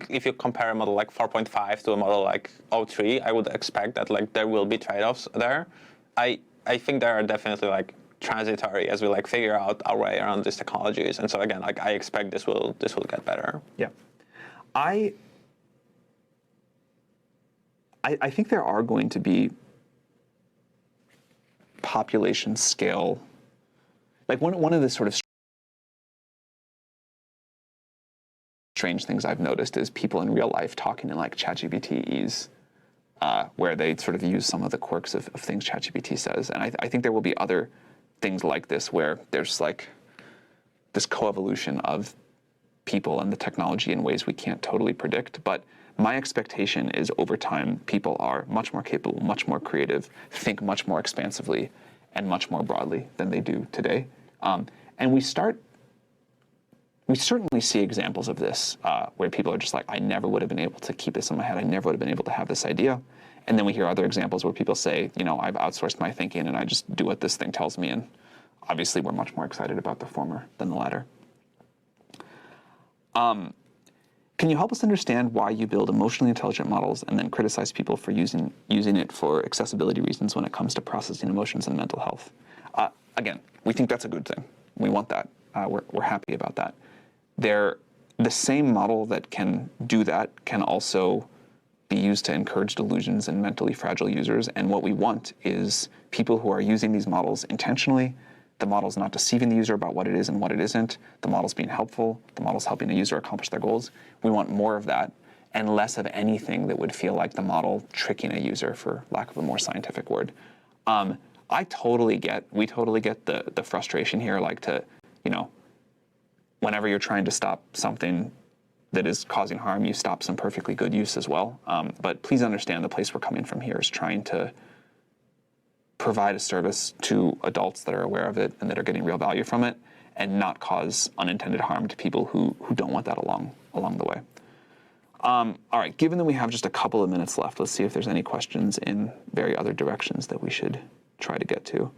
if you compare a model like 4.5 to a model like O3, I would expect that like there will be trade-offs there. I think there are definitely like transitory as we like figure out our way around these technologies, and so again, like I expect this will get better. Yeah, I think there are going to be population scale, like one of the sort of strange things I've noticed is people in real life talking in like ChatGPT's, where they sort of use some of the quirks of things ChatGPT says. And I think there will be other things like this where there's like this coevolution of people and the technology in ways we can't totally predict. But my expectation is over time, people are much more capable, much more creative, think much more expansively and much more broadly than they do today. And we certainly see examples of this where people are just like, I never would have been able to keep this in my head. I never would have been able to have this idea. And then we hear other examples where people say, you know, I've outsourced my thinking and I just do what this thing tells me. And obviously, we're much more excited about the former than the latter. Can you help us understand why you build emotionally intelligent models and then criticize people for using it for accessibility reasons when it comes to processing emotions and mental health? Again, we think that's a good thing. We want that. We're happy about that. The same model that can do that can also be used to encourage delusions in mentally fragile users. And what we want is people who are using these models intentionally. The model's not deceiving the user about what it is and what it isn't. The model's being helpful. The model's helping the user accomplish their goals. We want more of that and less of anything that would feel like the model tricking a user, for lack of a more scientific word. We totally get the frustration here, like whenever you're trying to stop something that is causing harm, you stop some perfectly good use as well. But please understand the place we're coming from here is trying to provide a service to adults that are aware of it and that are getting real value from it, and not cause unintended harm to people who don't want that along the way. All right, given that we have just a couple of minutes left, let's see if there's any questions in very other directions that we should try to get to.